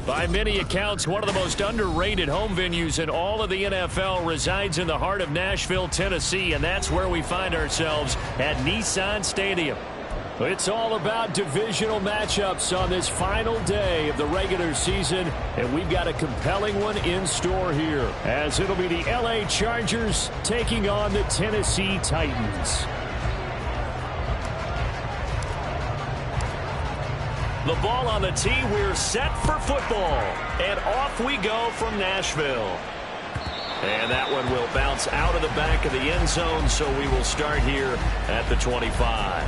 By many accounts, one of the most underrated home venues in all of the NFL resides in the heart of Nashville, Tennessee, and that's where we find ourselves at Nissan Stadium. It's all about divisional matchups on this final day of the regular season, and we've got a compelling one in store here, as it'll be the LA Chargers taking on the Tennessee Titans. The ball on the tee, we're set for football. And off we go from Nashville. And that one will bounce out of the back of the end zone, so we will start here at the 25.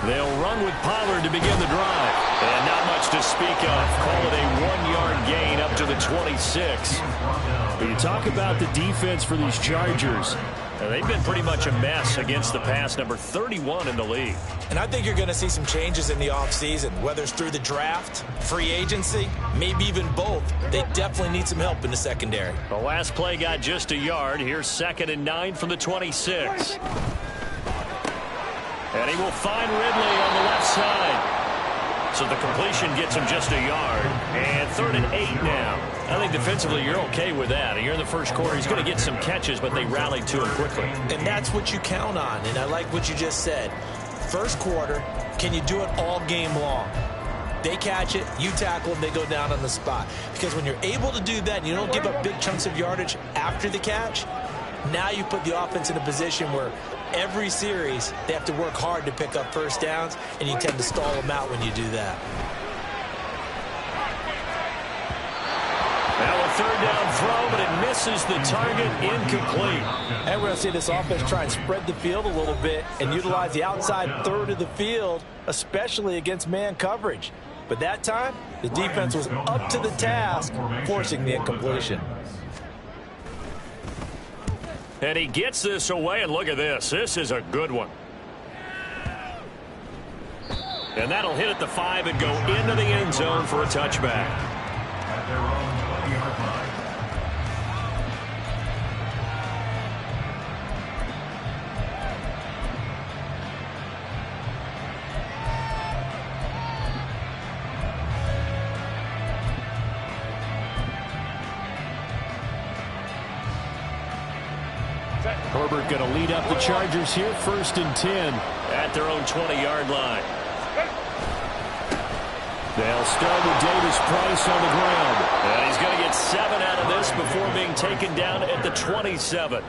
They'll run with Pollard to begin the drive. And not much to speak of. Call it a 1-yard gain up to the 26. But you talk about the defense for these Chargers. They've been pretty much a mess against the pass, number 31 in the league. And I think you're going to see some changes in the offseason, whether it's through the draft, free agency, maybe even both. They definitely need some help in the secondary. The last play got just a yard. Here's 2nd and 9 from the 26. And he will find Ridley on the left side. So the completion gets him just a yard. And 3rd and 8 now. I think defensively you're okay with that. You're in the first quarter. He's going to get some catches, but they rallied to him quickly. And that's what you count on. And I like what you just said. First quarter, can you do it all game long? They catch it, you tackle them, they go down on the spot. Because when you're able to do that and you don't give up big chunks of yardage after the catch, now you put the offense in a position where every series they have to work hard to pick up first downs, and you tend to stall them out when you do that. Now a 3rd down throw, but it misses the target, incomplete. And we're going to see this offense try and spread the field a little bit and utilize the outside third of the field, especially against man coverage. But that time, the defense was up to the task, forcing the incompletion. And he gets this away, and look at this. This is a good one. And that'll hit at the 5 and go into the end zone for a touchback. Herbert going to lead up the Chargers here, 1st and 10 at their own 20-yard line. They'll start with Davis Price on the ground. And he's going to get 7 out of this before being taken down at the 27.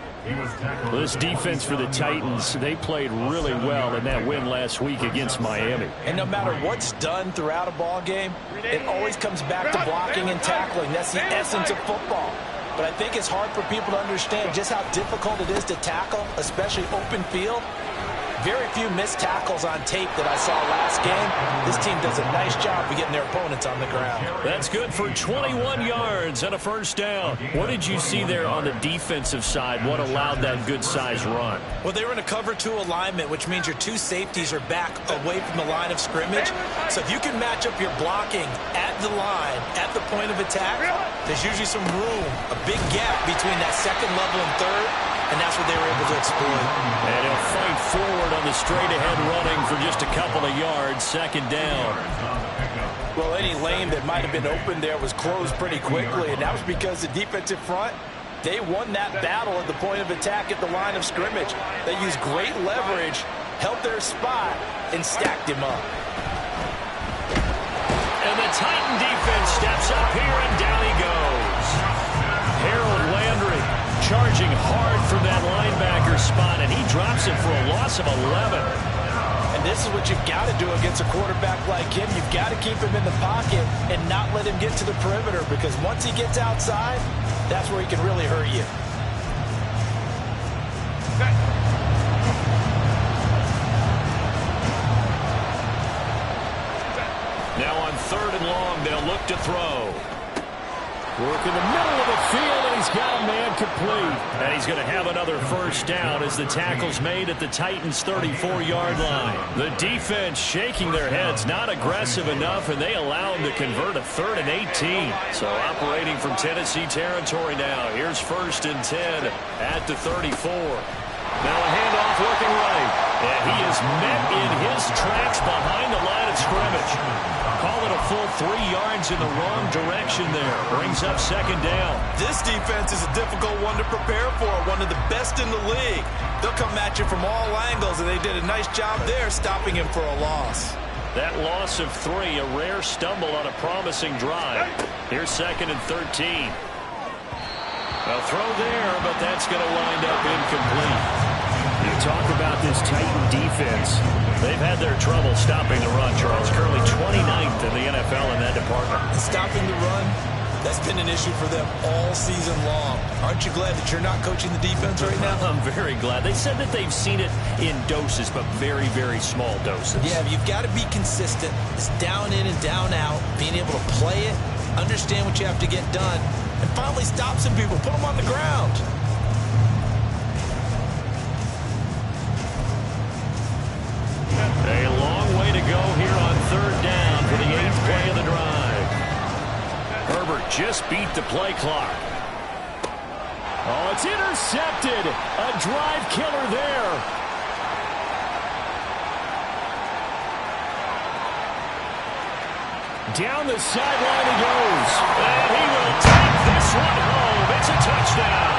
This defense for the Titans, they played really well in that win last week against Miami. And no matter what's done throughout a ball game, it always comes back to blocking and tackling. That's the essence of football. But I think it's hard for people to understand just how difficult it is to tackle, especially open field. Very few missed tackles on tape that I saw last game. This team does a nice job of getting their opponents on the ground. That's good for 21 yards and a 1st down. What did you see there on the defensive side? What allowed that good-sized run? Well, they were in a cover 2 alignment, which means your 2 safeties are back away from the line of scrimmage. So if you can match up your blocking at the line, at the point of attack, there's usually some room, a big gap between that 2nd level and 3rd. And that's what they were able to exploit. And he'll fight forward on the straight-ahead running for just a couple of yards, 2nd down. Well, any lane that might have been open there was closed pretty quickly, and that was because the defensive front, they won that battle at the point of attack at the line of scrimmage. They used great leverage, held their spot, and stacked him up. And the Titan defense steps up here, and down he goes. Harold Landry charging hard from that linebacker spot, and he drops it for a loss of 11. And this is what you've got to do against a quarterback like him. You've got to keep him in the pocket and not let him get to the perimeter, because once he gets outside, that's where he can really hurt you. Now on 3rd and long, they'll look to throw. Work in the middle of the field, and he's got a man complete. And he's going to have another first down as the tackle's made at the Titans' 34-yard line. The defense shaking their heads, not aggressive enough, and they allow him to convert a 3rd and 18. So operating from Tennessee territory now. Here's 1st and 10 at the 34. Now a handoff looking right. And he is met in his tracks behind the line of scrimmage. Call it a full 3 yards in the wrong direction there. Brings up 2nd down. This defense is a difficult one to prepare for, one of the best in the league. They'll come at you from all angles, and they did a nice job there stopping him for a loss. That loss of 3, a rare stumble on a promising drive. Here's 2nd and 13. A throw there, but that's going to wind up incomplete. You talk about this Titan defense. They've had their trouble stopping the run, Charles. Currently 29th in the NFL in that department. Stopping the run, that's been an issue for them all season long. Aren't you glad that you're not coaching the defense right now? I'm very glad. They said that they've seen it in doses, but very, very small doses. Yeah, you've got to be consistent. It's down in and down out, being able to play it, understand what you have to get done, and finally stop some people, put them on the ground. A long way to go here on 3rd down for the 8th play of the drive. Herbert just beat the play clock. Oh, it's intercepted. A drive killer there. Down the sideline he goes. And he will take this one home. It's a touchdown.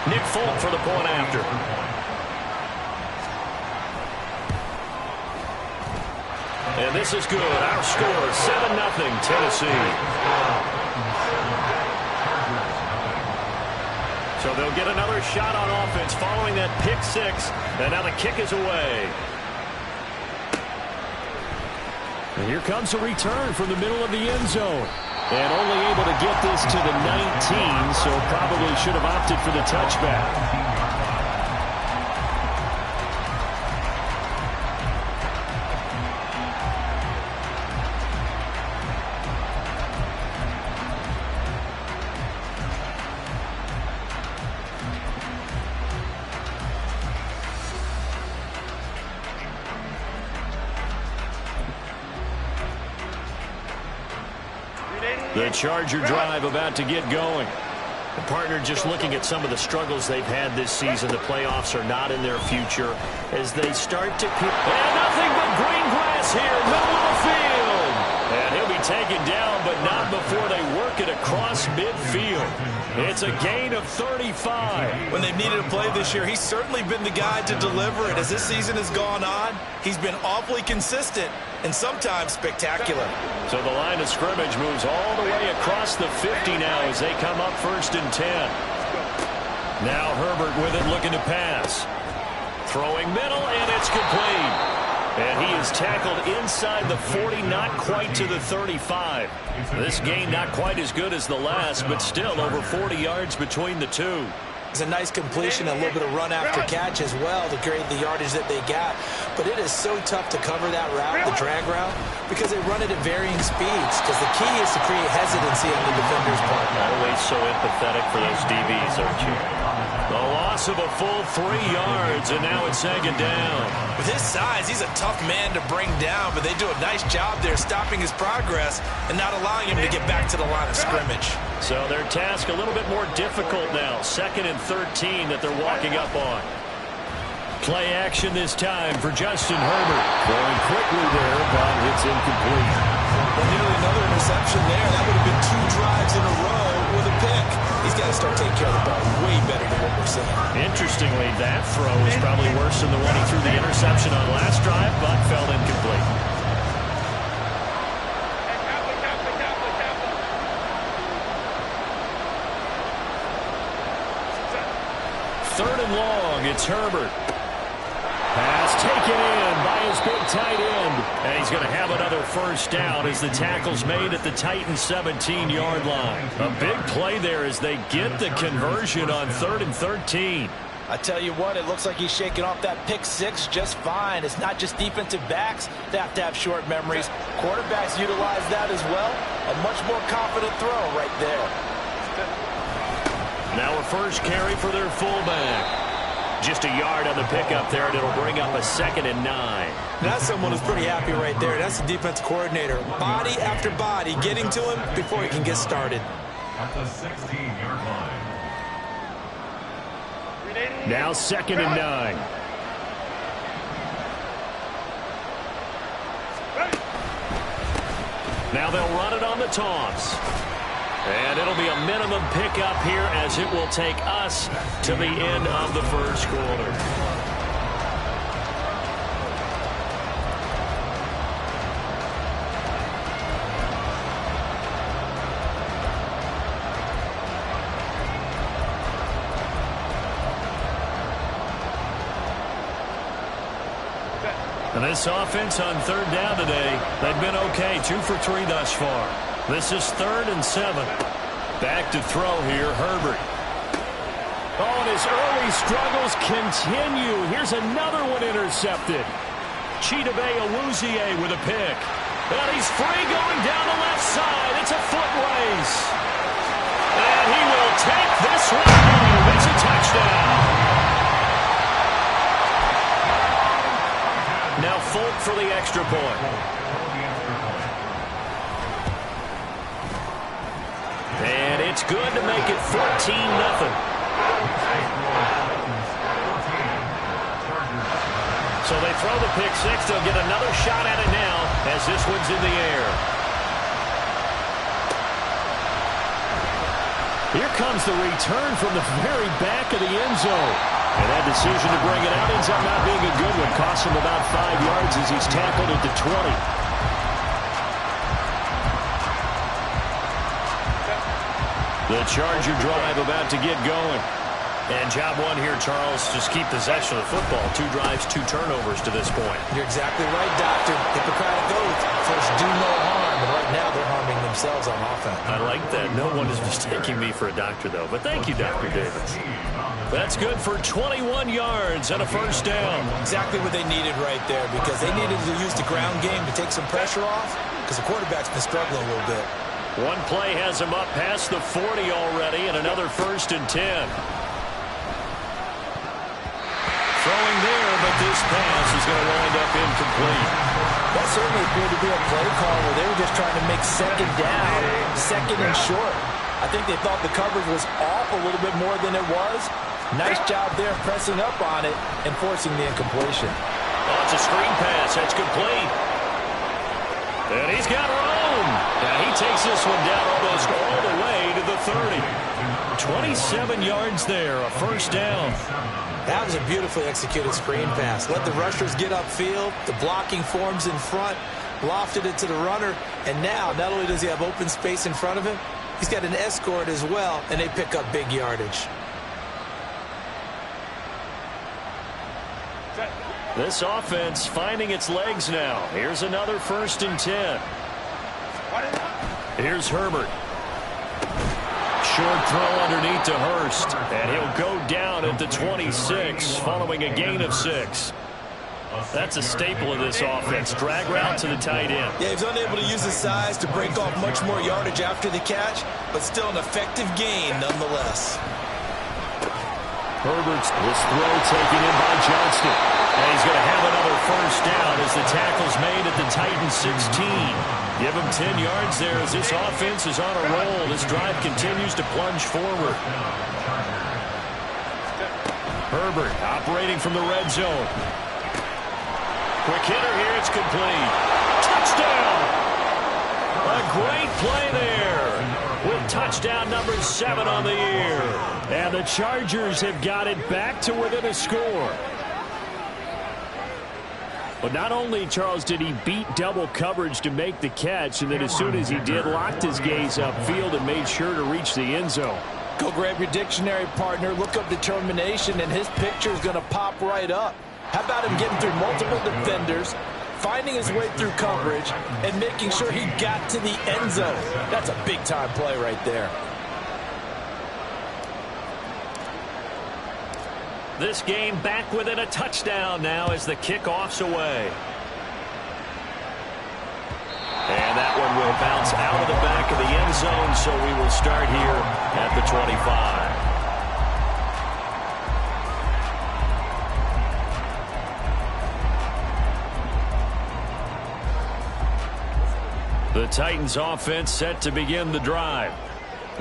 Nick Folk for the point after. And this is good. Our score is 7-0 Tennessee. So they'll get another shot on offense following that pick 6. And now the kick is away. And here comes a return from the middle of the end zone. And only able to get this to the 19, so probably should have opted for the touchback. The Charger drive about to get going. The partner just looking at some of the struggles they've had this season. The playoffs are not in their future as they start to... And nothing but green grass here, middle of the field. And he'll be taken down, but not before they work it across midfield. It's a gain of 35. When they've needed a play this year, he's certainly been the guy to deliver it. As this season has gone on, he's been awfully consistent and sometimes spectacular. So the line of scrimmage moves all the way across the 50 now as they come up 1st and 10. Now Herbert with it looking to pass. Throwing middle, and it's complete. And he is tackled inside the 40, not quite to the 35. This gain not quite as good as the last, but still over 40 yards between the two. It's a nice completion, a little bit of run after catch as well to create the yardage that they got. But it is so tough to cover that route, the drag route, because they run it at varying speeds. Because the key is to create hesitancy on the defender's part. Always so empathetic for those DBs, aren't you? The loss of a full 3 yards, and now it's 2nd down. With his size, he's a tough man to bring down, but they do a nice job there stopping his progress and not allowing him to get back to the line of scrimmage. So their task a little bit more difficult now. 2nd and 13 that they're walking up on. Play action this time for Justin Herbert. Going quickly there, but it's incomplete. Well, nearly another interception there. That would have been 2 drives in a row with a pick. He's got to start taking care of the ball way better than what we're seeing. Interestingly, that throw is probably worse than the one he threw the interception on last drive, but fell incomplete. Third and long, it's Herbert. Pass taken in by his big tight end. And he's going to have another first down as the tackle's made at the Titans' 17-yard line. A big play there as they get the conversion on 3rd and 13. I tell you what, it looks like he's shaking off that pick six just fine. It's not just defensive backs that have to have short memories. Quarterbacks utilize that as well. A much more confident throw right there. Now a first carry for their fullback. Just a yard on the pickup there, and it'll bring up a 2nd and 9. That's someone who's pretty happy right there. That's the defense coordinator. Body after body getting to him before he can get started. At the 16-yard line. Now 2nd and 9. Now they'll run it on the toss. And it'll be a minimum pickup here as it will take us to the end of the first quarter. And this offense on 3rd down today, they've been okay. 2 for 3 thus far. This is 3rd and 7. Back to throw here, Herbert. Oh, and his early struggles continue. Here's another one intercepted. Chidobe Awuzie with a pick. And he's free going down the left side. It's a foot race. And he will take this one home. It's a touchdown. Now Folk for the extra point. And it's good to make it 14-0. So they throw the pick six. They'll get another shot at it now as this one's in the air. Here comes the return from the very back of the end zone. And that decision to bring it out ends up not being a good one. Costs him about 5 yards as he's tackled at the 20. The Charger drive about to get going. And job one here, Charles, just keep possession of the football. 2 drives, 2 turnovers to this point. You're exactly right, Doctor. Hippocratic oath. First, do no harm. And right now, they're harming themselves on offense. I like that. No one is mistaking me for a doctor, though. But thank you, Dr. Davis. That's good for 21 yards and a first down. Exactly what they needed right there, because they needed to use the ground game to take some pressure off, because the quarterback's been struggling a little bit. One play has him up past the 40 already, and another 1st and 10. Throwing there, but this pass is going to wind up incomplete. That certainly appeared to be a play call where they were just trying to make 2nd down, 2nd and short. I think they thought the coverage was off a little bit more than it was. Nice job there pressing up on it and forcing the incompletion. Oh, it's a screen pass. That's complete. And he's got room. Now he takes this one down almost all the way to the 30. 27 yards there, a first down. That was a beautifully executed screen pass. Let the rushers get upfield. The blocking forms in front. Lofted it to the runner. And now, not only does he have open space in front of him, he's got an escort as well, and they pick up big yardage. This offense finding its legs now. Here's another 1st and 10. Here's Herbert. Short throw underneath to Hurst. And he'll go down at the 26 following a gain of 6. That's a staple of this offense. Drag route to the tight end. Yeah, he's unable to use his size to break off much more yardage after the catch, but still an effective gain nonetheless. Herbert's this throw taken in by Johnston. And he's going to have another first down as the tackle's made at the Titans 16. Give him 10 yards there as this offense is on a roll. This drive continues to plunge forward. Herbert operating from the red zone. Quick hitter here. It's complete. Touchdown! A great play there with touchdown number 7 on the year. And the Chargers have got it back to within a score. But not only, Charles, did he beat double coverage to make the catch, and then as soon as he did, locked his gaze upfield and made sure to reach the end zone. Go grab your dictionary, partner. Look up determination, and his picture is going to pop right up. How about him getting through multiple defenders, finding his way through coverage, and making sure he got to the end zone? That's a big-time play right there. This game back within a touchdown now as the kickoff's away. And that one will bounce out of the back of the end zone, so we will start here at the 25. The Titans offense set to begin the drive.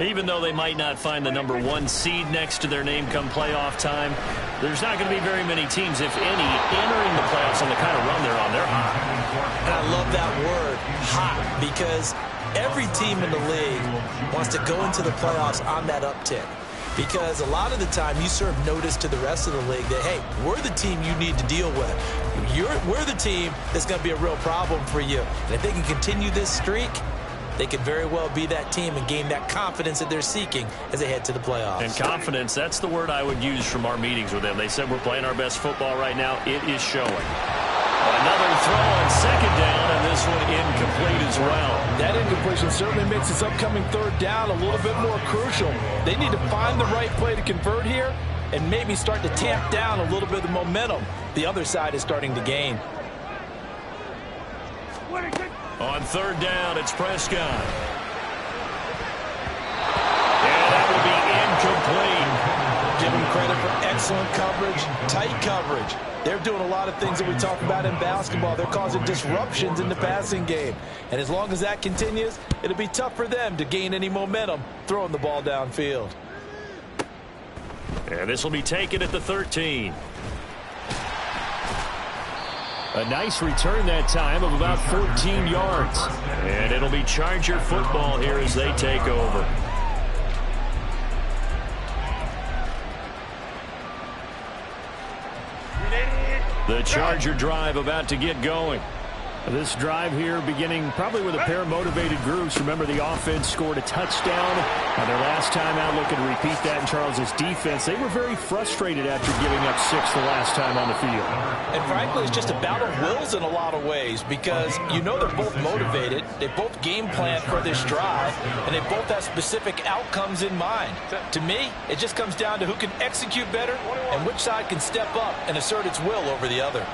Even though they might not find the #1 seed next to their name come playoff time, there's not going to be very many teams, if any, entering the playoffs on the kind of run they're on. They're hot. And I love that word, hot, because every team in the league wants to go into the playoffs on that uptick. Because a lot of the time you serve notice to the rest of the league that, hey, we're the team you need to deal with. We're the team that's going to be a real problem for you. And if they can continue this streak, they could very well be that team and gain that confidence that they're seeking as they head to the playoffs. And confidence, that's the word I would use from our meetings with them. They said we're playing our best football right now. It is showing. Another throw on second down, and this one incomplete as well. That incompletion certainly makes this upcoming third down a little bit more crucial. They need to find the right play to convert here and maybe start to tamp down a little bit of the momentum the other side is starting to gain. On third down, it's Prescott. And that will be incomplete. Give him credit for excellent coverage, tight coverage. They're doing a lot of things that we talk about in basketball. They're causing disruptions in the passing game. And as long as that continues, it'll be tough for them to gain any momentum throwing the ball downfield. And this will be taken at the 13. A nice return that time of about 14 yards. And it'll be Charger football here as they take over. The Charger drive about to get going. This drive here beginning probably with a pair of motivated groups. Remember, the offense scored a touchdown their last time out. Looking to repeat that in Charles's defense. They were very frustrated after giving up 6 the last time on the field. And frankly, it's just a battle of wills in a lot of ways because you know they're both motivated. They both game plan for this drive, and they both have specific outcomes in mind. To me, it just comes down to who can execute better and which side can step up and assert its will over the other.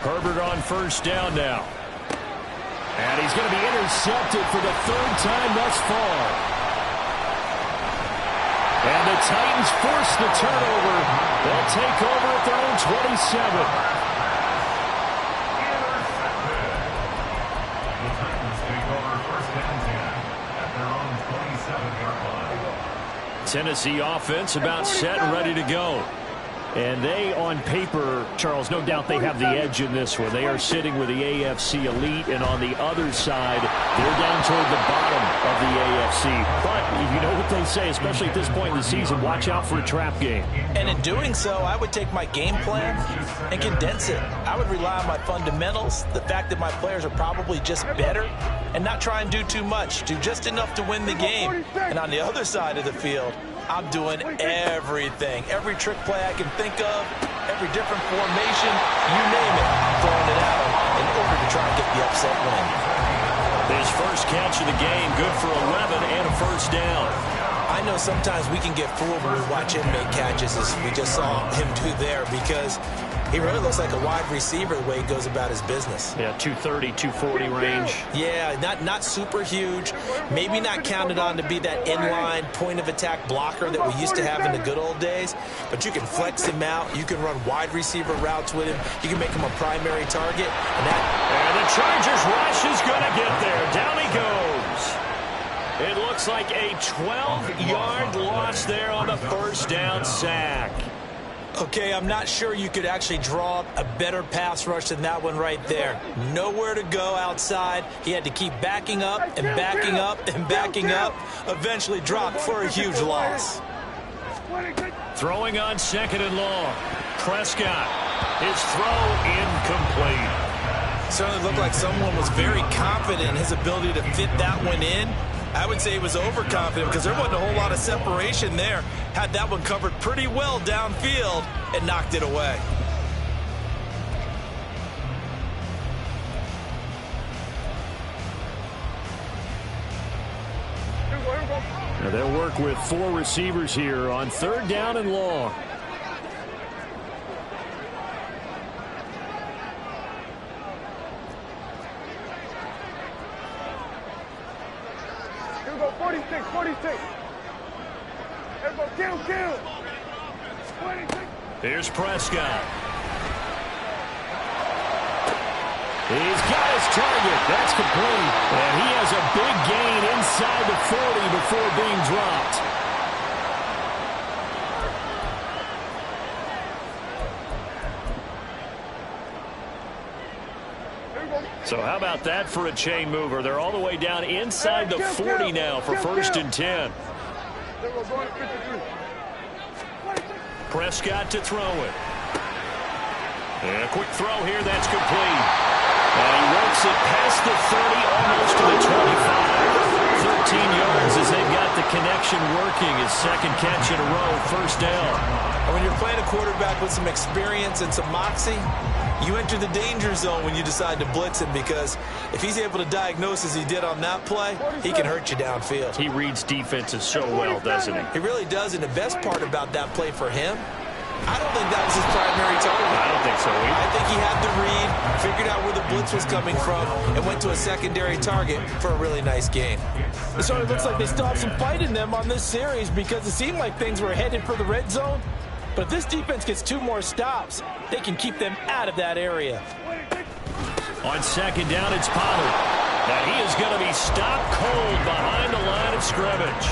Herbert on first down now. And he's going to be intercepted for the third time thus far. And the Titans force the turnover. They'll take over at their own 27. The Titans take over first and 10 at their own 27-yard line. Tennessee offense about set and ready to go. And they, on paper, Charles, no doubt they have the edge in this one. They are sitting with the AFC elite, and on the other side, they're down toward the bottom of the AFC. But you know what they say, especially at this point in the season, watch out for a trap game. And in doing so, I would take my game plan and condense it. I would rely on my fundamentals, the fact that my players are probably just better, and not try and do too much, do just enough to win the game. And on the other side of the field, I'm doing everything. Every trick play I can think of, every different formation, you name it, I'm throwing it at them in order to try and get the upset win. His first catch of the game, good for 11 and a first down. I know sometimes we can get fooled when we watch him make catches, as we just saw him do there, because he really looks like a wide receiver the way he goes about his business. Yeah, 230, 240 range. Yeah, not super huge. Maybe not counted on to be that inline point-of-attack blocker that we used to have in the good old days. But you can flex him out. You can run wide receiver routes with him. You can make him a primary target. And the Chargers rush is going to get there. Down he goes. It looks like a 12-yard loss there on the first down sack. Okay, I'm not sure you could actually draw up a better pass rush than that one right there. Nowhere to go outside. He had to keep backing up and backing up and backing up. Eventually dropped for a huge loss. Throwing on second and long. Prescott. His throw incomplete. Certainly looked like someone was very confident in his ability to fit that one in. I would say he was overconfident because there wasn't a whole lot of separation there. Had that one covered pretty well downfield and knocked it away. Now they'll work with 4 receivers here on 3rd down and long. Here we go, 46, 46. Everybody, kill. 26. Here's Prescott. He's got his target. That's complete. And he has a big gain inside the 40 before being dropped. So how about that for a chain mover? They're all the way down inside the 40 now for 1st and 10. Prescott to throw it. And a quick throw here. That's complete. And he works it past the 30, almost to the 25. 13 yards as they've got the connection working. His 2nd catch in a row, 1st down. And when you're playing a quarterback with some experience and some moxie, you enter the danger zone when you decide to blitz him, because if he's able to diagnose as he did on that play, he can hurt you downfield. He reads defenses so well, doesn't he? He really does, and the best part about that play for him, I don't think that was his primary target. I don't think so either. I think he had the read, figured out where the blitz was coming from, and went to a secondary target for a really nice game. It sort of looks like they still have some fight in them on this series, because it seemed like things were headed for the red zone. But if this defense gets 2 more stops, they can keep them out of that area. On 2nd down, it's Pollard. Now he is going to be stopped cold behind the line of scrimmage.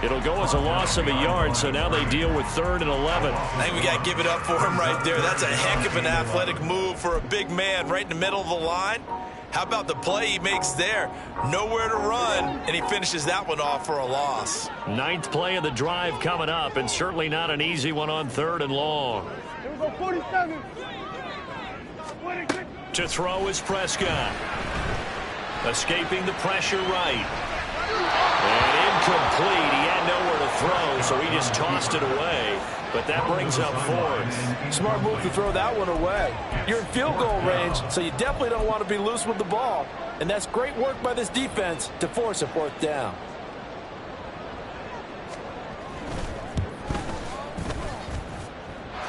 It'll go as a loss of a yard, so now they deal with 3rd and 11. I think we got to give it up for him right there. That's a heck of an athletic move for a big man right in the middle of the line. How about the play he makes there? Nowhere to run, and he finishes that one off for a loss. 9th play of the drive coming up, and certainly not an easy one on 3rd and long. Here we go, 47. 26. To throw is Prescott. Escaping the pressure right. And incomplete. He had nowhere to throw, so he just tossed it away. But that brings up 4th. Smart move to throw that one away. You're in field goal range, so you definitely don't want to be loose with the ball. And that's great work by this defense to force a 4th down.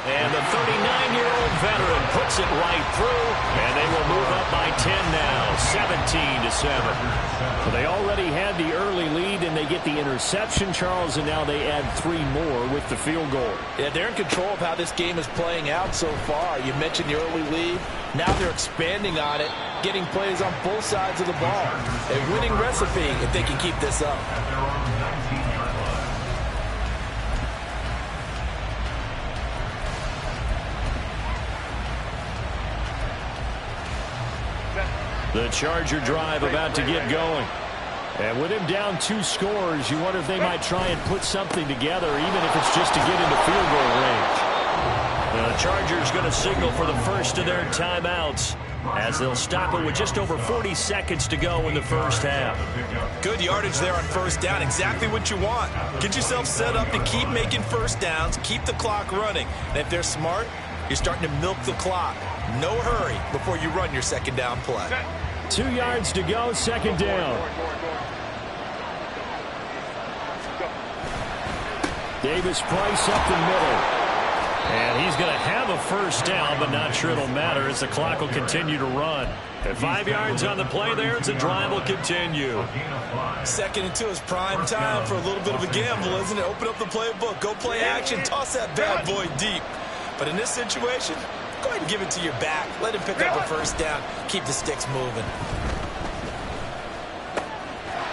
And the 39-year-old veteran puts it right through, and they will move up by 10 now, 17-7. So they already had the early lead, and they get the interception, Charles, and now they add 3 more with the field goal. Yeah, they're in control of how this game is playing out so far. You mentioned the early lead. Now they're expanding on it, getting plays on both sides of the ball. A winning recipe if they can keep this up. The Charger drive about to get going. And with him down 2 scores, you wonder if they might try and put something together, even if it's just to get into field goal range. The Chargers going to signal for the first of their timeouts, as they'll stop it with just over 40 seconds to go in the first half. Good yardage there on 1st down. Exactly what you want. Get yourself set up to keep making 1st downs, keep the clock running. And if they're smart, you're starting to milk the clock. No hurry before you run your 2nd down play. 2 yards to go, 2nd down. Davis Price up the middle. And he's going to have a 1st down, but not sure it'll matter as the clock will continue to run. At 5 yards on the play there, as the drive will continue. 2nd and 2 is prime time for a little bit of a gamble, isn't it? Open up the playbook, go play action, toss that bad boy deep. But in this situation, go ahead and give it to your back. Let him pick up a 1st down. Keep the sticks moving.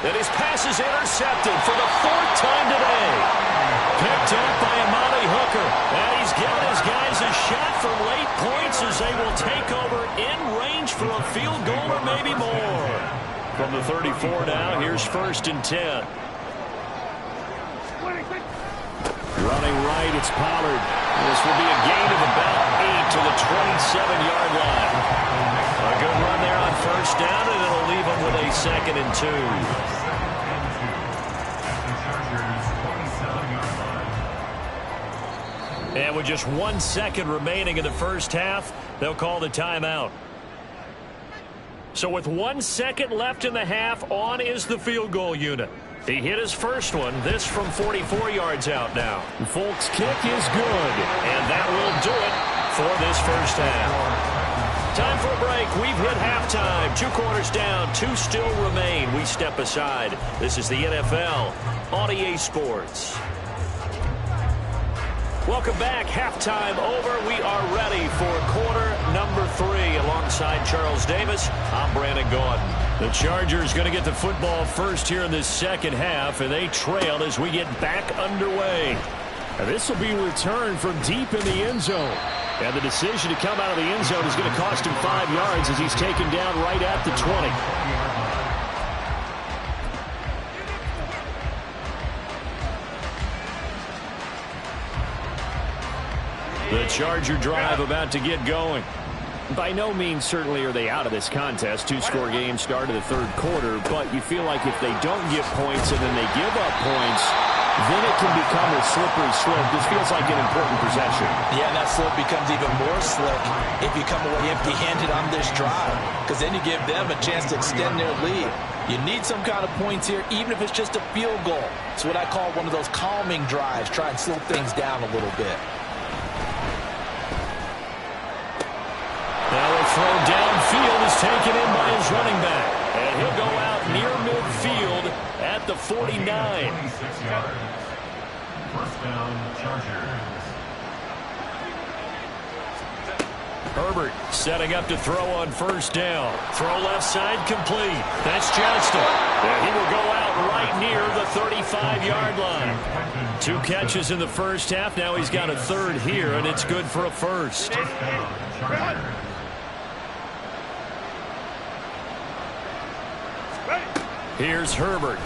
And his pass is intercepted for the 4th time today. Picked up by Amani Hooker. And he's given his guys a shot for late points as they will take over in range for a field goal or maybe more. From the 34 now, here's 1st and 10. Running right, it's Pollard. This will be a gain of about 8 to the 27-yard line. A good run there on 1st down, and it'll leave them with a 2nd and 2. And with just 1 second remaining in the first half, they'll call the timeout. So with 1 second left in the half, on is the field goal unit. He hit his first one. This from 44 yards out now. Folk's kick is good. And that will do it for this first half. Time for a break. We've hit halftime. 2 quarters down. 2 still remain. We step aside. This is the NFL on EA Sports. Welcome back. Halftime over. We are ready for quarter number 3. Alongside Charles Davis, I'm Brandon Gaudin. The Chargers going to get the football first here in this second half, and they trail as we get back underway. And this will be returned from deep in the end zone. And the decision to come out of the end zone is going to cost him 5 yards as he's taken down right at the 20. The Charger drive about to get going. By no means certainly are they out of this contest. 2-score game start of the third quarter, but you feel like if they don't get points and then they give up points, then it can become a slippery slope. This feels like an important possession. Yeah, and that slope becomes even more slick if you come away empty-handed on this drive, because then you give them a chance to extend their lead. You need some kind of points here, even if it's just a field goal. It's what I call one of those calming drives. Try and slow things down a little bit. Now a throw downfield is taken in by his running back. And he'll go out near midfield at the 49. 26 yards. First down, Chargers. Herbert setting up to throw on first down. Throw left side complete. That's Johnston. And he will go out right near the 35-yard line. 2 catches in the first half. Now he's got a third here, and it's good for a first. First down, Chargers. Here's Herbert.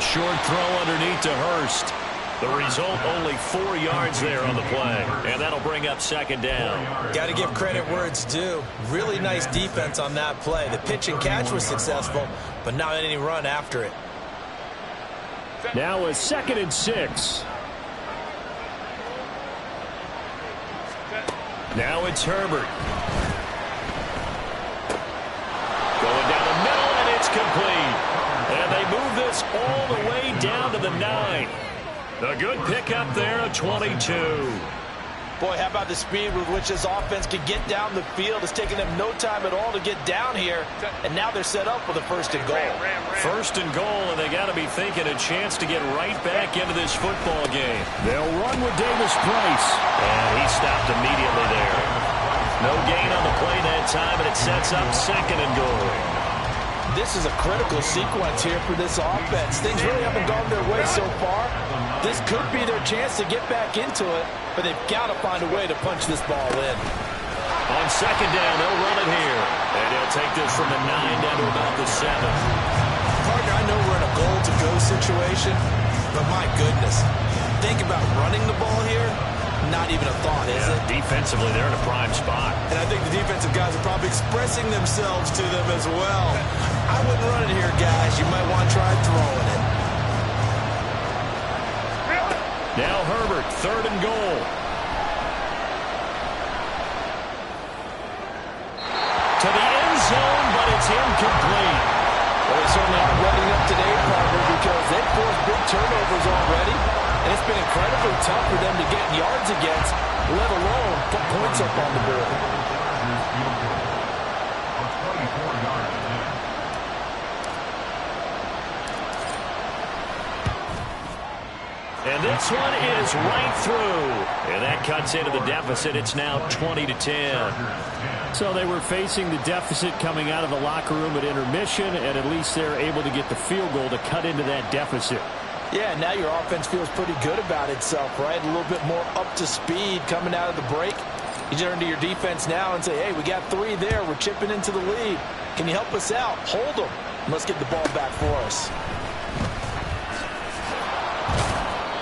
Short throw underneath to Hurst. The result, only 4 yards there on the play. And that'll bring up second down. Got to give credit where it's due. Really nice defense on that play. The pitch and catch was successful, but not any run after it. Now a 2nd and 6. Now it's Herbert. Going down the middle, and it's complete. And they move this all the way down to the 9. A good pickup there at 22. Boy, how about the speed with which this offense can get down the field? It's taken them no time at all to get down here, and now they're set up for the 1st and goal. 1st and goal, and they got to be thinking a chance to get right back into this football game. They'll run with Davis Price. And he stopped immediately there. No gain on the play that time, and it sets up 2nd and goal. This is a critical sequence here for this offense. Things really haven't gone their way so far. This could be their chance to get back into it, but they've got to find a way to punch this ball in. On 2nd down, they'll run it here. And he'll take this from the 9 down to about the 7. Partner, I know we're in a goal-to-go situation, but my goodness, think about running the ball here. Not even a thought, is it? Defensively, they're in a prime spot. And I think the defensive guys are probably expressing themselves to them as well. I wouldn't run it here, guys. You might want to try throwing it. Now Herbert, 3rd and goal. To the end zone, but it's incomplete. Well, they certainly aren't letting up today, partner, because they've forced big turnovers already. And it's been incredibly tough for them to get yards against, let alone put points up on the board. And this one is right through. And that cuts into the deficit. It's now 20-10. So they were facing the deficit coming out of the locker room at intermission, and at least they're able to get the field goal to cut into that deficit. Yeah, now your offense feels pretty good about itself, right? A little bit more up to speed coming out of the break. You turn to your defense now and say, hey, we got 3 there. We're chipping into the lead. Can you help us out? Hold them. Let's get the ball back for us.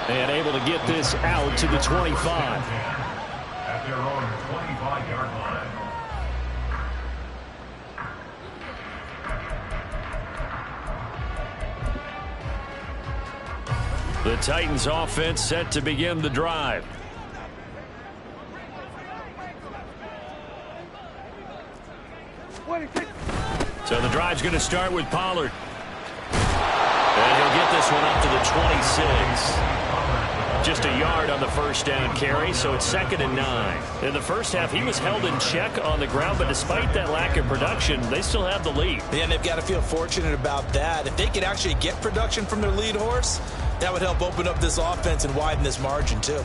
And able to get this out to the 25. At their own 25-yard line. The Titans offense set to begin the drive. So the drive's going to start with Pollard. And this one up to the 26. Just a yard on the first down carry, so it's 2nd and 9. In the first half, he was held in check on the ground, but despite that lack of production, they still have the lead. Yeah, and they've got to feel fortunate about that. If they could actually get production from their lead horse, that would help open up this offense and widen this margin, too.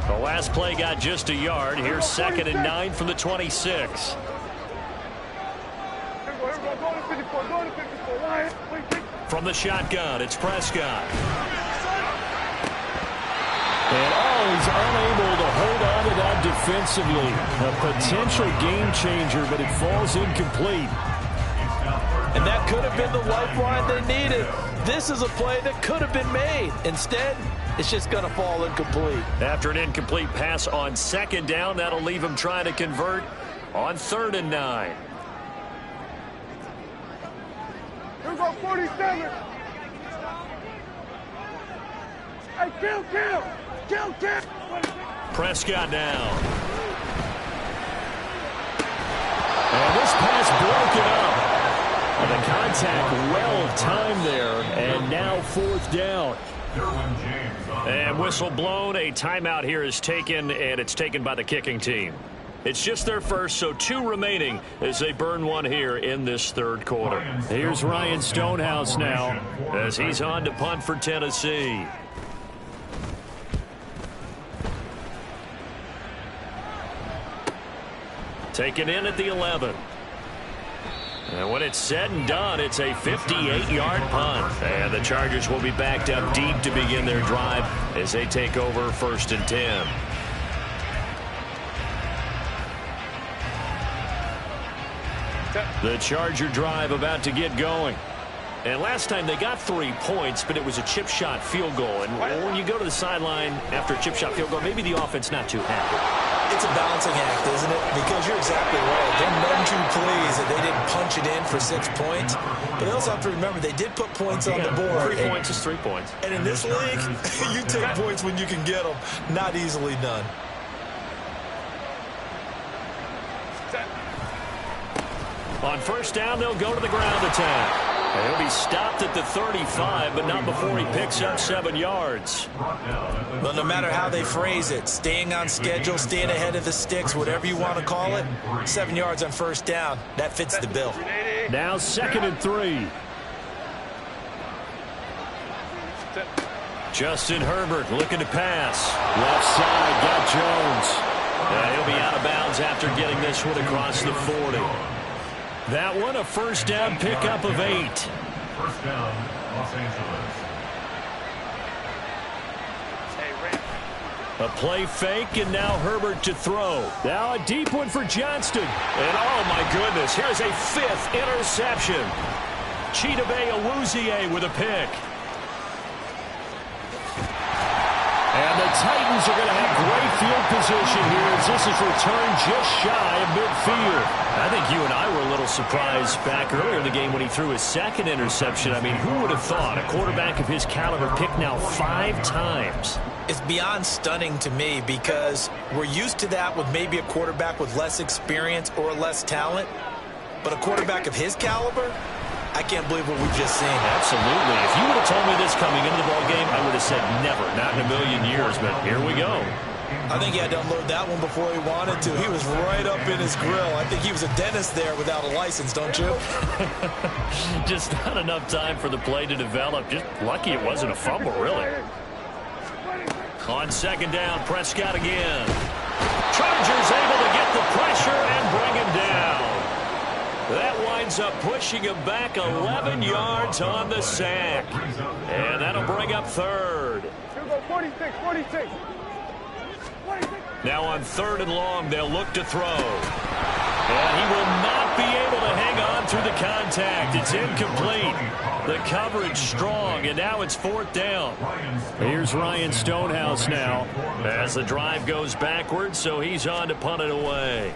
The last play got just a yard. Here's 2nd and 9 from the 26. From the shotgun, it's Prescott. And he's unable to hold on to that defensively. A potential game changer, but it falls incomplete. And that could have been the lifeline they needed. This is a play that could have been made. Instead, it's just going to fall incomplete. After an incomplete pass on 2nd down, that'll leave him trying to convert on 3rd and 9. Here we go, 47. Hey, kill. Prescott now. And this pass broken up. And the contact well timed there. And now 4th down. And whistle blown. A timeout here is taken, and it's taken by the kicking team. It's just their first, so 2 remaining as they burn one here in this 3rd quarter. Here's Ryan Stonehouse now as he's on to punt for Tennessee. Taken in at the 11. And when it's said and done, it's a 58-yard punt. And the Chargers will be backed up deep to begin their drive as they take over 1st and 10. The Charger drive about to get going. And last time they got 3 points, but it was a chip shot field goal. And when you go to the sideline after a chip shot field goal, maybe the offense not too happy. It's a balancing act, isn't it? Because you're exactly right. They're none too pleased that they didn't punch it in for 6 points. But they also have to remember they did put points on the board. 3 points is 3 points. And in this league, you take points when you can get them. Not easily done. On 1st down, they'll go to the ground attack. And he'll be stopped at the 35, but not before he picks up 7 yards. Well, no matter how they phrase it, staying on schedule, staying ahead of the sticks, whatever you want to call it, 7 yards on 1st down, that fits the bill. Now 2nd and 3. Justin Herbert looking to pass. Left side, got Jones. He'll be out of bounds after getting this one across the 40. That one a 1st down pickup of 8. 1st down, Los Angeles. A play fake, and now Herbert to throw. Now a deep one for Johnston. And oh my goodness, here's a 5th interception. Chidobe Awuzie with a pick. And the Titans are going to have great field position here as this is returned just shy of midfield. I think you and I were a little surprised back earlier in the game when he threw his 2nd interception. I mean, who would have thought a quarterback of his caliber picked now 5 times? It's beyond stunning to me because we're used to that with maybe a quarterback with less experience or less talent. But a quarterback of his caliber, I can't believe what we've just seen. Absolutely. If you would have told me this coming into the ballgame, I would have said never, not in a million years, but here we go. I think he had to unload that one before he wanted to. He was right up in his grill. I think he was a dentist there without a license, don't you? Just not enough time for the play to develop. Just lucky it wasn't a fumble, really. On 2nd down, Prescott again. Chargers able to get the pressure and bring him down. That winds up pushing him back 11 yards on the sack. And that'll bring up 3rd. Here we go, 46. Now on 3rd and long, they'll look to throw. And he will not be able to hang on through the contact. It's incomplete. The coverage strong, and now it's 4th down. Here's Ryan Stonehouse now. As the drive goes backwards, so he's on to punt it away.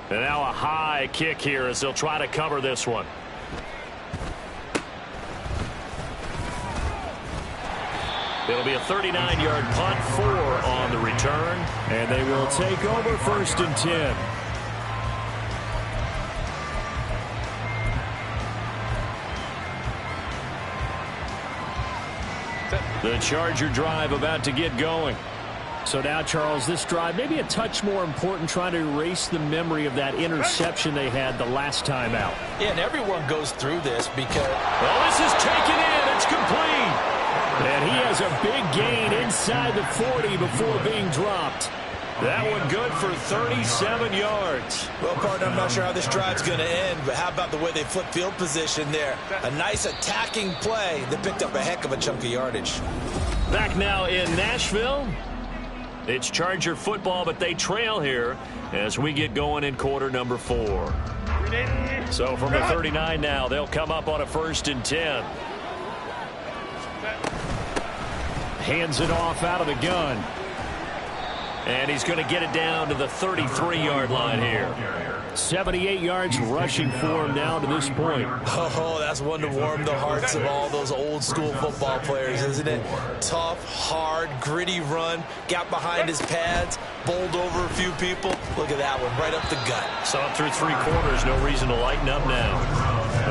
And now a high kick here as they'll try to cover this one. It'll be a 39-yard punt, 4 on the return. And they will take over 1st and 10. The Charger drive about to get going. So now, Charles, this drive maybe a touch more important, trying to erase the memory of that interception they had the last time out. Yeah, and everyone goes through this because... Well, this is taken in. It's complete. And he has a big gain inside the 40 before being dropped. That one good for 37 yards. Well, partner, I'm not sure how this drive's going to end, but how about the way they flip field position there? A nice attacking play that picked up a heck of a chunk of yardage. Back now in Nashville. It's Charger football, but they trail here as we get going in quarter number 4. So from the 39 now, they'll come up on a 1st and 10. Hands it off out of the gun. And he's going to get it down to the 33-yard line here. 78 yards rushing for him now to this point. Oh, that's one to warm the hearts of all those old-school football players, isn't it? Tough, hard, gritty run, got behind his pads, bowled over a few people. Look at that one, right up the gut. Saw it through 3 quarters, no reason to lighten up now.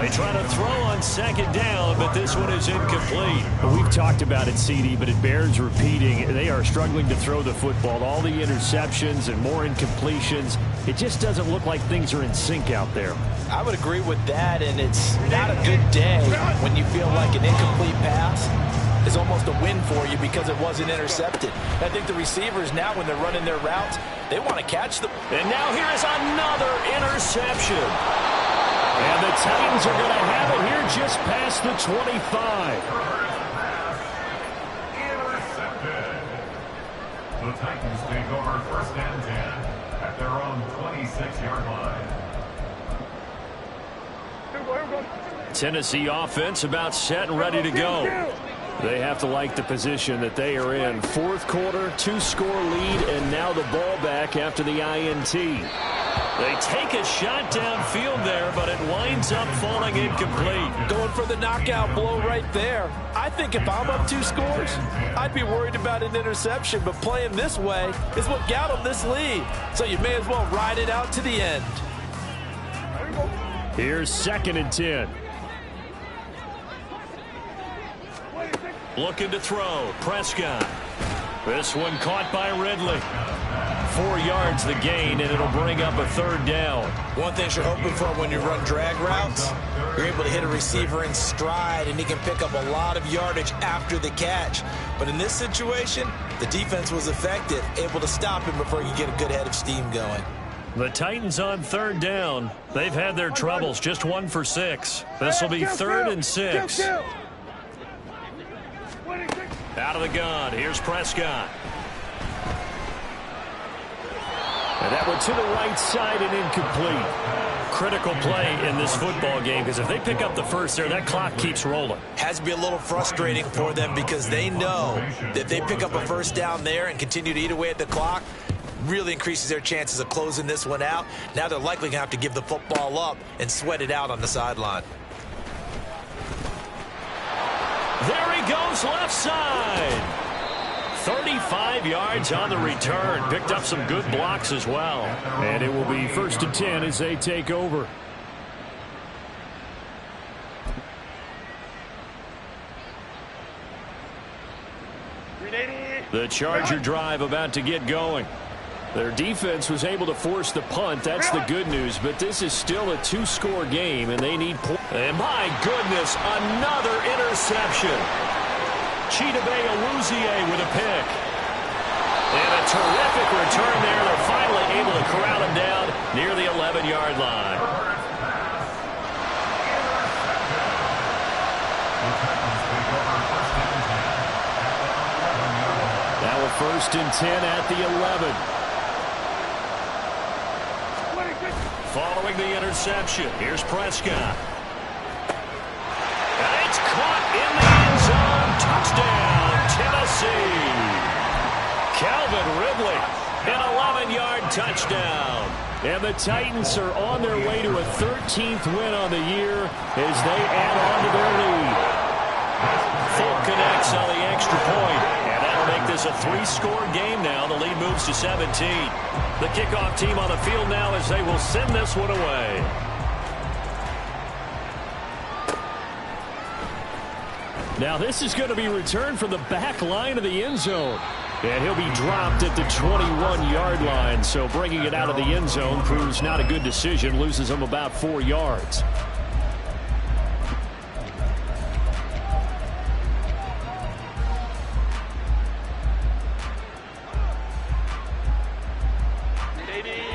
They try to throw on 2nd down, but this one is incomplete. We've talked about it, CD, but it bears repeating. They are struggling to throw the football. All the interceptions and more incompletions. It just doesn't look like things are in sync out there. I would agree with that, and it's not a good day when you feel like an incomplete pass is almost a win for you because it wasn't intercepted. I think the receivers now, when they're running their routes, they want to catch them. And now here is another interception. And the Titans are going to have it here just past the 25. Intercepted. The Titans take over 1st and 10 at their own 26-yard line. Tennessee offense about set and ready to go. They have to like the position that they are in. 4th quarter, 2-score lead, and now the ball back after the INT. They take a shot downfield there, but it winds up falling incomplete. Going for the knockout blow right there. I think if I'm up 2 scores, I'd be worried about an interception, but playing this way is what got them this lead. So you may as well ride it out to the end. Here's 2nd and 10. Looking to throw. Prescott. This one caught by Ridley. 4 yards the gain, and it'll bring up a 3rd down. One thing you're hoping for when you run drag routes, you're able to hit a receiver in stride, and he can pick up a lot of yardage after the catch. But in this situation, the defense was effective, able to stop him before you get a good head of steam going. The Titans on 3rd down. They've had their troubles, just 1 for 6. This will be 3rd and 6. Out of the gun, here's Prescott. And that one to the right side and incomplete. Critical play in this football game, because if they pick up the 1st there, that clock keeps rolling. Has to be a little frustrating for them because they know that they pick up a 1st down there and continue to eat away at the clock, really increases their chances of closing this one out. Now they're likely going to have to give the football up and sweat it out on the sideline. There he goes, left side. 35 yards on the return. Picked up some good blocks as well. And it will be 1st and 10 as they take over. The Charger drive about to get going. Their defense was able to force the punt. That's the good news. But this is still a 2-score game, and they need points. And my goodness, another interception. Chidobe Awuzie with a pick. And a terrific return there. They're finally able to corral him down near the 11-yard line. Now a 1st and 10 at the 11. Following the interception, here's Prescott. And it's caught in the end zone. Touchdown, Tennessee. Calvin Ridley, an 11-yard touchdown. And the Titans are on their way to a 13th win on the year as they add on to their lead. Folk connects on the extra point. And that'll make this a 3-score game now. The lead moves to 17. The kickoff team on the field now as they will send this one away. Now this is going to be returned from the back line of the end zone. And he'll be dropped at the 21-yard line. So bringing it out of the end zone proves not a good decision. Loses him about 4 yards.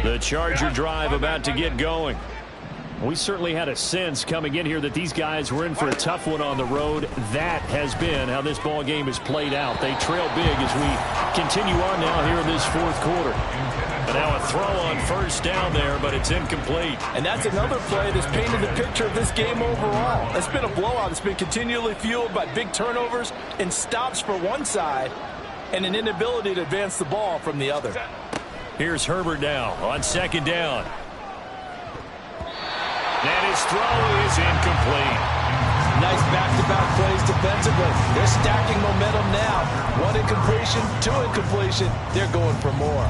The Charger drive about to get going. We certainly had a sense coming in here that these guys were in for a tough one on the road. That has been how this ball game has played out. They trail big as we continue on now here in this fourth quarter. And now a throw on first down there, but it's incomplete. And that's another play that's painted the picture of this game overall. It's been a blowout. It's been continually fueled by big turnovers and stops for one side and an inability to advance the ball from the other. Here's Herbert now on second down. And his throw is incomplete. Nice back-to-back plays defensively. They're stacking momentum now. One incompletion, two incompletion. They're going for more.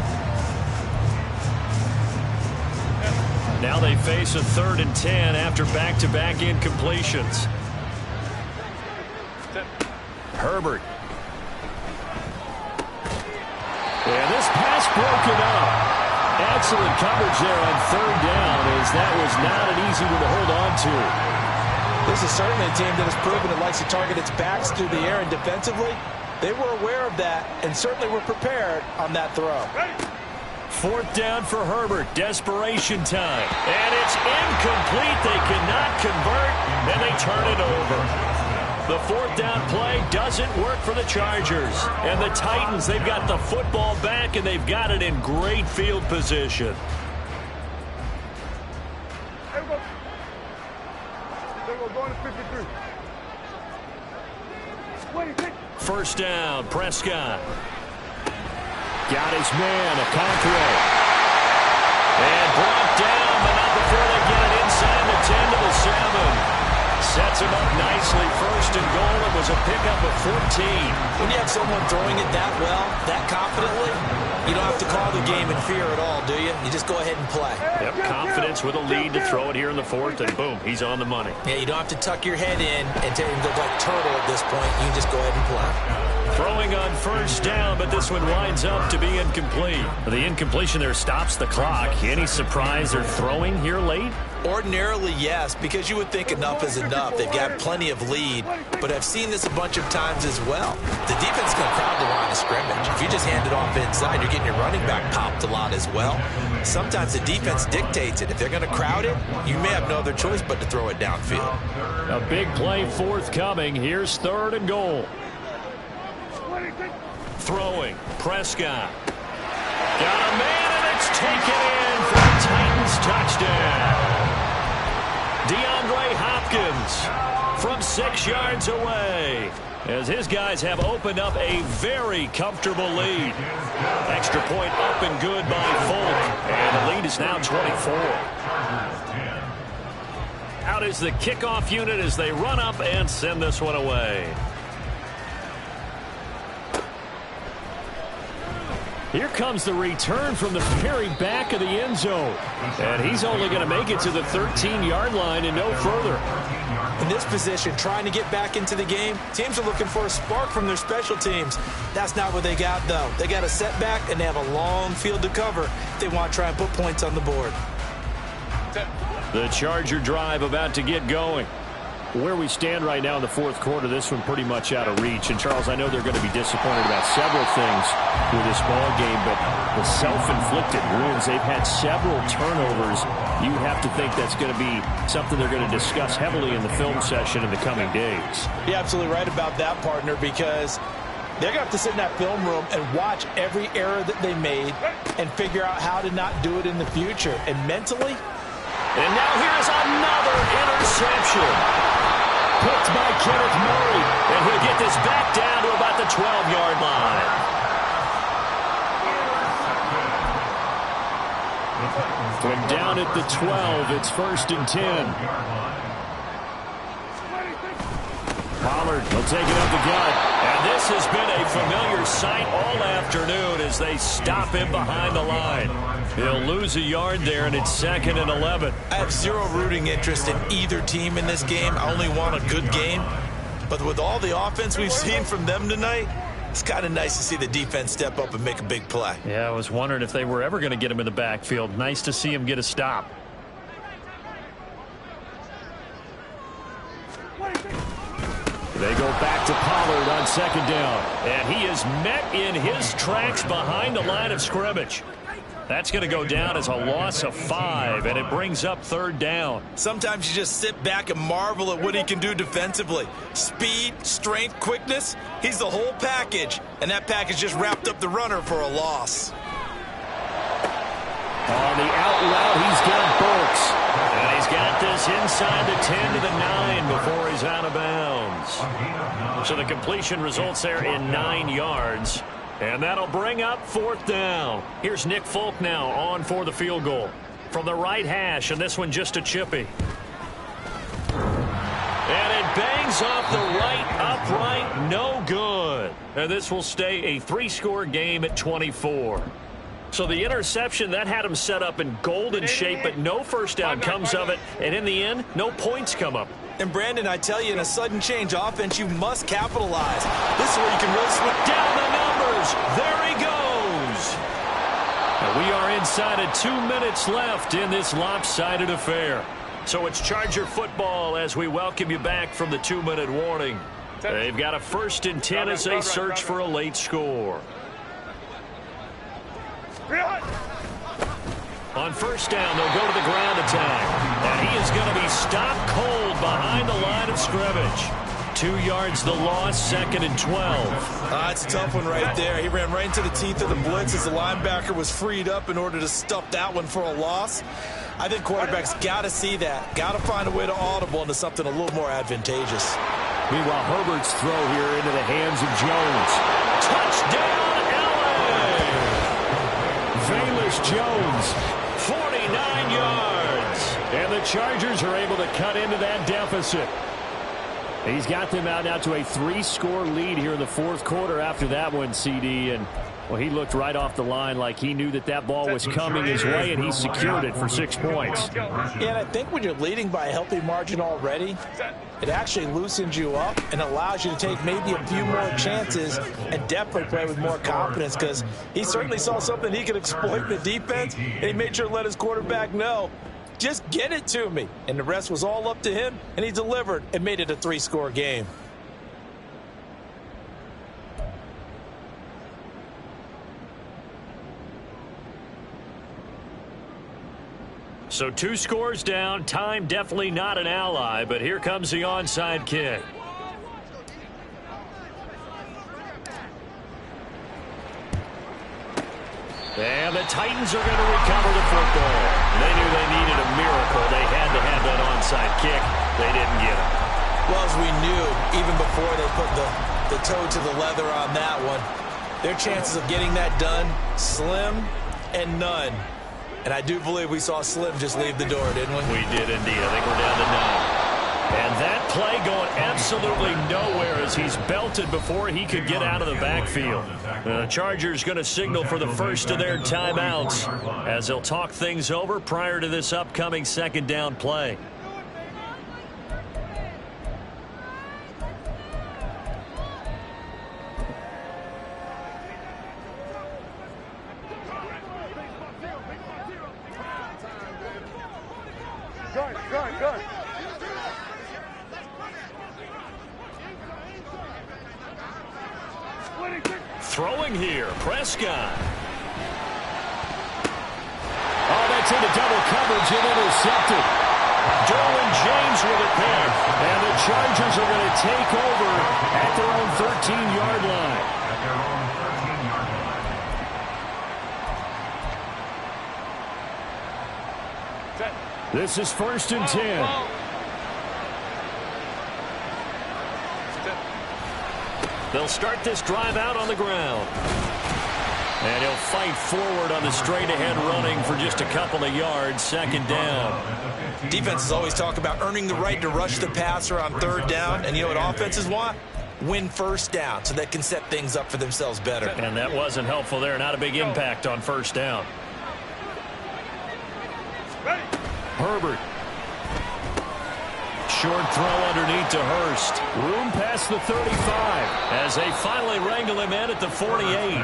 Now they face a 3rd and 10 after back-to-back incompletions. Herbert. And this pass broken up. Excellent coverage there on 3rd down, as that was not an easy one to hold on to. This is certainly a team that has proven it likes to target its backs through the air, and defensively, they were aware of that and certainly were prepared on that throw. 4th down for Herbert. Desperation time. And it's incomplete. They cannot convert, and they turn it over. The 4th down play doesn't work for the Chargers. And the Titans, they've got the football back, and they've got it in great field position. There we go. There we go. Going to 53. First down, Prescott. Got his man, Okonkwo. And brought down, but not before they get it inside the 10 to the 7. Sets him up nicely. 1st and goal. It was a pickup of 14. When you have someone throwing it that well, that confidently, you don't have to call the game in fear at all, do you? You just go ahead and play. Yep, confidence with a lead to throw it here in the 4th, and boom, he's on the money. Yeah, you don't have to tuck your head in and go like turtle at this point. You can just go ahead and play. Throwing on first down, but this one winds up to be incomplete. The incompletion there stops the clock. Any surprise they're throwing here late? Ordinarily, yes, because you would think enough is enough. They've got plenty of lead, but I've seen this a bunch of times as well. The defense is going to crowd the line of scrimmage. If you just hand it off inside, you're getting your running back popped a lot as well. Sometimes the defense dictates it. If they're going to crowd it, you may have no other choice but to throw it downfield. A big play forthcoming. Here's 3rd and goal. Throwing, Prescott. Got a man, and it's taken in for the Titans touchdown. DeAndre Hopkins from 6 yards away, as his guys have opened up a very comfortable lead. Extra point up and good by Folk, and the lead is now 24. Out is the kickoff unit as they run up and send this one away. Here comes the return from the very back of the end zone. And he's only going to make it to the 13-yard line and no further. In this position, trying to get back into the game, teams are looking for a spark from their special teams. That's not what they got, though. They got a setback, and they have a long field to cover if they want to try and put points on the board. The Charger drive about to get going. Where we stand right now in the 4th quarter, this one pretty much out of reach. And, Charles, I know they're going to be disappointed about several things with this ball game, but the self-inflicted wounds, they've had several turnovers. You have to think that's going to be something they're going to discuss heavily in the film session in the coming days. You're absolutely right about that, partner, because they're going to have to sit in that film room and watch every error that they made and figure out how to not do it in the future. And mentally, and now here's another interception. Picked by Kenneth Murray, and he'll get this back down to about the 12-yard line. From down at the 12, it's 1st and 10. Pollard will take it up the gut. And this has been a familiar sight all afternoon as they stop him behind the line. He'll lose a yard there, and it's 2nd and 11. I have zero rooting interest in either team in this game. I only want a good game. But with all the offense we've seen from them tonight, it's kind of nice to see the defense step up and make a big play. Yeah, I was wondering if they were ever going to get him in the backfield. Nice to see him get a stop. They go back to Pollard on second down. And he is met in his tracks behind the line of scrimmage. That's going to go down as a loss of 5, and it brings up third down. Sometimes you just sit back and marvel at what he can do defensively. Speed, strength, quickness, he's the whole package. And that package just wrapped up the runner for a loss. On the out route, he's got Burks. And he's got this inside the 10 to the 9 before he's out of bounds. So the completion results there in 9 yards. And that'll bring up fourth down. Here's Nick Folk now on for the field goal. From the right hash, and this one just a chippy. And it bangs off the right upright, no good. And this will stay a 3-score game at 24. So the interception, that had him set up in golden shape, but no first down comes of it. And in the end, no points come up. And Brandon, I tell you, in a sudden change offense, you must capitalize. This is where you can really switch down the numbers. There he goes. And we are inside of 2 minutes left in this lopsided affair. So it's Charger football as we welcome you back from the 2-minute warning. They've got a 1st and 10 as they search for a late score. On first down, they'll go to the ground attack. And he is going to be stopped cold behind the line of scrimmage. 2 yards the loss, 2nd and 12. It's a tough one right there. He ran right into the teeth of the blitz as the linebacker was freed up in order to stuff that one for a loss. I think quarterbacks got to see that. Got to find a way to audible into something a little more advantageous. Meanwhile, Herbert's throw here into the hands of Jones. Touchdown, LA! Velus Jones. 49 yards. And the Chargers are able to cut into that deficit. He's got them out now to a 3-score lead here in the 4th quarter after that one, CD. And, well, he looked right off the line like he knew that that ball was coming his way, and he secured it for 6 points. Yeah, and I think when you're leading by a healthy margin already, it actually loosens you up and allows you to take maybe a few more chances and definitely play with more confidence, because he certainly saw something he could exploit in the defense, and he made sure to let his quarterback know, just get it to me. And the rest was all up to him, and he delivered and made it a 3-score game. So 2 scores down. Time definitely not an ally, but here comes the onside kick. And the Titans are going to recover the football. They knew they needed a miracle. They had to have that onside kick. They didn't get it. Well, as we knew, even before they put the toe to the leather on that one, their chances of getting that done, slim and none. And I do believe we saw Slim just leave the door, didn't we? We did indeed. I think we're down to 9. And that play going absolutely nowhere as he's belted before he could get out of the backfield. The Chargers going to signal for the first of their timeouts as they'll talk things over prior to this upcoming 2nd down play. Good. Throwing here, Prescott. Oh, that's into double coverage and intercepted. Derwin James with it there. And the Chargers are going to take over at their own 13-yard line. This is 1st and 10. They'll start this drive out on the ground. And he'll fight forward on the straight-ahead running for just a couple of yards, 2nd down. Defenses always talk about earning the right to rush the passer on 3rd down. And you know what offenses want? Win 1st down so they can set things up for themselves better. And that wasn't helpful there. Not a big impact on 1st down. short throw underneath to Hurst. Room past the 35. As they finally wrangle him in at the 48.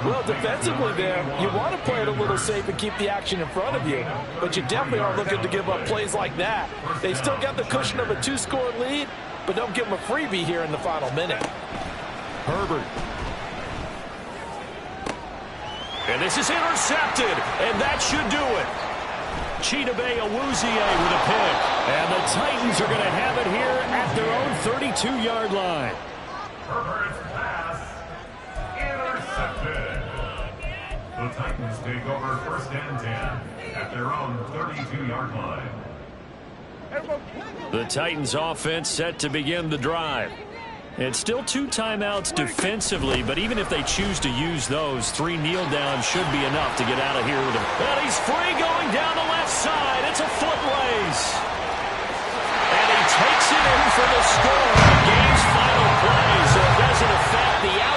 Well, defensively there, you want to play it a little safe and keep the action in front of you, but you definitely aren't looking to give up plays like that. They still got the cushion of a 2-score lead, but don't give them a freebie here in the final minute. Herbert. And this is intercepted, and that should do it. Chidobe Awuzie with a pick. And the Titans are going to have it here at their own 32-yard line. Herbert's pass intercepted. The Titans take over first and 10 at their own 32-yard line. The Titans offense set to begin the drive. It's still 2 timeouts defensively, but even if they choose to use those, 3 kneel downs should be enough to get out of here with him. And he's free going down the left side. It's a foot race. And he takes it in for the score. The game's final play, so it doesn't affect the outcome.